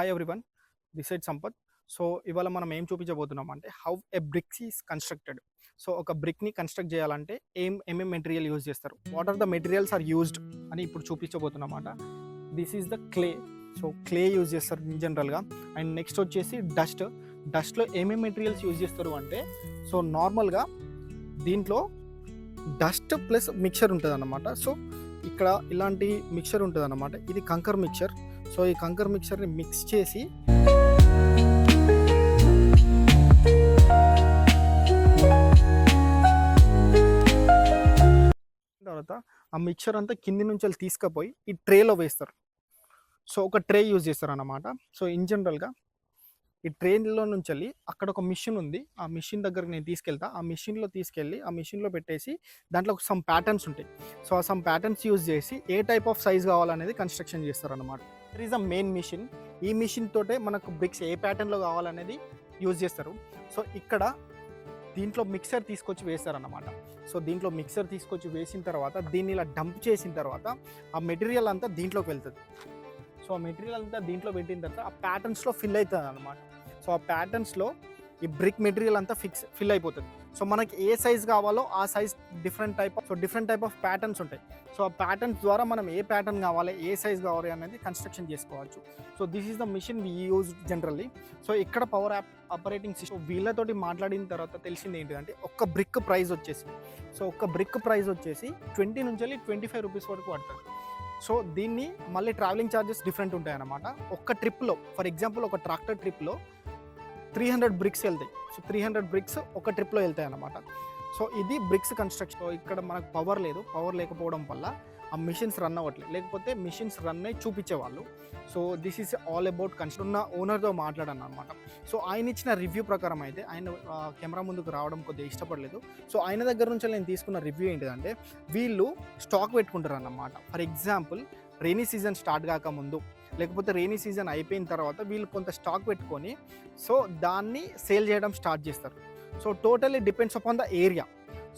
Hi everyone, this side Sampath. So ఇవాళ మనం ఏం చూపించబోతున్నాం అంటే how a bricks is constructed. So ఒక బ్రిక్ని కన్స్ట్రక్ట్ చేయాలంటే ఏమేం మెటీరియల్ యూజ్ చేస్తారు, what are the materials are used అని ఇప్పుడు చూపించబోతున్నమాట. This is the clay. So clay use చేస్తారు ఇన్ జనరల్గా. అండ్ నెక్స్ట్ వచ్చేసి డస్ట్లో ఏమేం మెటీరియల్స్ యూజ్ చేస్తారు అంటే, సో నార్మల్గా దీంట్లో డస్ట్ ప్లస్ మిక్చర్ ఉంటుంది అన్నమాట. సో ఇక్కడ ఇలాంటి మిక్చర్ ఉంటుంది అన్నమాట. ఇది కంకర్ మిక్చర్. సో ఈ కంకర్ మిక్చర్ని మిక్స్ చేసి తర్వాత ఆ మిక్చర్ అంతా కింది నుంచి తీసుకుపోయి ఈ ట్రేలో వేస్తారు. సో ఒక ట్రే యూజ్ చేస్తారు అన్నమాట. సో ఇన్ జనరల్గా ఈ ట్రైన్లో నుంచి అక్కడ ఒక మిషన్ ఉంది. ఆ మిషన్ దగ్గరకు నేను తీసుకెళ్తా. ఆ మిషన్లో తీసుకెళ్ళి ఆ మిషన్లో పెట్టేసి దాంట్లో సమ్ ప్యాటర్న్స్ ఉంటాయి. సో ఆ సమ్ ప్యాటర్న్స్ యూజ్ చేసి ఏ టైప్ ఆఫ్ సైజ్ కావాలనేది కన్స్ట్రక్షన్ చేస్తారన్నమాట. That is the main machine. ఈ మిషన్ తోటే మనకు బ్రిక్స్ ఏ ప్యాటర్న్లో కావాలనేది యూజ్ చేస్తారు. సో ఇక్కడ దీంట్లో మిక్సర్ తీసుకొచ్చి వేస్తారన్నమాట. సో దీంట్లో మిక్సర్ తీసుకొచ్చి వేసిన తర్వాత దీన్ని ఇలా డంప్ చేసిన తర్వాత ఆ మెటీరియల్ అంతా దీంట్లోకి వెళ్తుంది. సో ఆ మెటీరియల్ అంతా దీంట్లో పెట్టిన తర్వాత ఆ ప్యాటర్న్స్లో ఫిల్ అవుతుంది అనమాట. సో ఆ ప్యాటర్న్స్లో ఈ బ్రిక్ మెటీరియల్ అంతా ఫిల్ అయిపోతుంది. సో మనకి ఏ సైజ్ కావాలో ఆ size different type of patterns ఉంటాయి. సో ఆ ప్యాటర్న్స్ ద్వారా మనం ఏ ప్యాటర్న్ కావాలి, ఏ సైజ్ కావాలి అనేది కన్స్ట్రక్షన్ చేసుకోవచ్చు. So this is the machine we use generally. So ఇక్కడ పవర్ ఆపరేటింగ్ సిస్టమ్ వీళ్ళతోటి మాట్లాడిన తర్వాత తెలిసింది ఏంటిదంటే ఒక్క బ్రిక్ ప్రైస్ వచ్చేసి 20 నుంచి 25 రూపీస్ వరకు పడుతుంది. సో దీన్ని మళ్ళీ ట్రావెలింగ్ ఛార్జెస్ డిఫరెంట్ ఉంటాయి అన్నమాట. ఒక్క ట్రిప్లో ఫర్ ఎగ్జాంపుల్ ఒక ట్రాక్టర్ ట్రిప్లో 300 బ్రిక్స్ వెళ్తాయి. సో 300 బ్రిక్స్ ఒక ట్రిప్లో వెళ్తాయి అన్నమాట. సో ఇది బ్రిక్స్ కన్స్ట్రక్షన్. ఇక్కడ మనకు పవర్ లేకపోవడం వల్ల ఆ మిషన్స్ రన్ అవ్వట్లేదు, లేకపోతే మిషన్స్ రన్ అయ్యి చూపించేవాళ్ళు. So this is all about ఉన్న ఓనర్తో మాట్లాడాను అనమాట. సో ఆయన ఇచ్చిన రివ్యూ ప్రకారం అయితే ఆయన కెమెరా ముందుకు రావడం కొద్దిగా ఇష్టపడలేదు. సో ఆయన దగ్గర నుంచి నేను తీసుకున్న రివ్యూ ఏంటిదంటే, వీళ్ళు స్టాక్ పెట్టుకుంటారు అన్నమాట. For example rainy season start కాకముందు, లేకపోతే రెయినీ సీజన్ అయిపోయిన తర్వాత వీళ్ళు కొంత స్టాక్ పెట్టుకొని సో దాన్ని సేల్ చేయడం స్టార్ట్ చేస్తారు. So totally depends upon the area.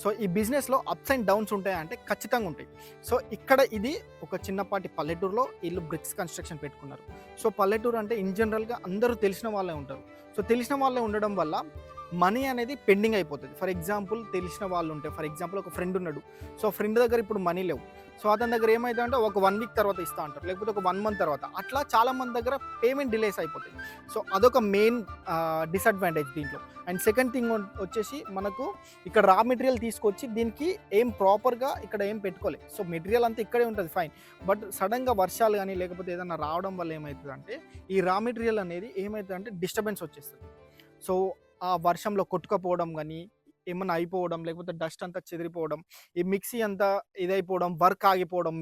So ఈ బిజినెస్లో అప్స్ అండ్ డౌన్స్ ఉంటాయంటే ఖచ్చితంగా ఉంటాయి. సో ఇక్కడ ఇది ఒక చిన్నపాటి పల్లెటూరులో వీళ్ళు బ్రిక్స్ కన్స్ట్రక్షన్ పెట్టుకున్నారు. సో పల్లెటూరు అంటే ఇన్ జనరల్గా అందరూ తెలిసిన వాళ్ళే ఉంటారు. సో తెలిసిన వాళ్ళే ఉండడం వల్ల మనీ అనేది పెండింగ్ అయిపోతుంది. ఫర్ ఎగ్జాంపుల్ తెలిసిన వాళ్ళు ఉంటే, ఫర్ ఎగ్జాంపుల్ ఒక ఫ్రెండ్ ఉన్నాడు. సో ఫ్రెండ్ దగ్గర ఇప్పుడు మనీ లేవు. సో అతని దగ్గర ఏమైతే అంటే ఒక 1 వీక్ తర్వాత ఇస్తా అంటారు, లేకపోతే ఒక 1 మంత్ తర్వాత. అట్లా చాలా మంది దగ్గర పేమెంట్ డిలేస్ అయిపోతాయి. సో అదొక మెయిన్ డిసడ్వాంటేజ్ దీంట్లో. అండ్ సెకండ్ థింగ్ వచ్చేసి మనకు ఇక్కడ రా మెటీరియల్ తీసుకొచ్చి దీనికి ఏం ప్రాపర్గా ఇక్కడ ఏం పెట్టుకోలేదు. సో మెటీరియల్ అంతా ఇక్కడే ఉంటుంది ఫైన్, బట్ సడన్గా వర్షాలు కానీ లేకపోతే ఏదైనా రావడం వల్ల ఏమవుతుంది అంటే ఈ రా మెటీరియల్ అనేది ఏమవుతుంది అంటే డిస్టర్బెన్స్ వచ్చేస్తుంది. సో ఆ వర్షంలో కొట్టుకపోవడం కానీ ఏమన్నా అయిపోవడం, లేకపోతే డస్ట్ అంతా చెదిరిపోవడం, ఈ మిక్సీ అంతా ఇదైపోవడం, వర్క్ ఆగిపోవడం.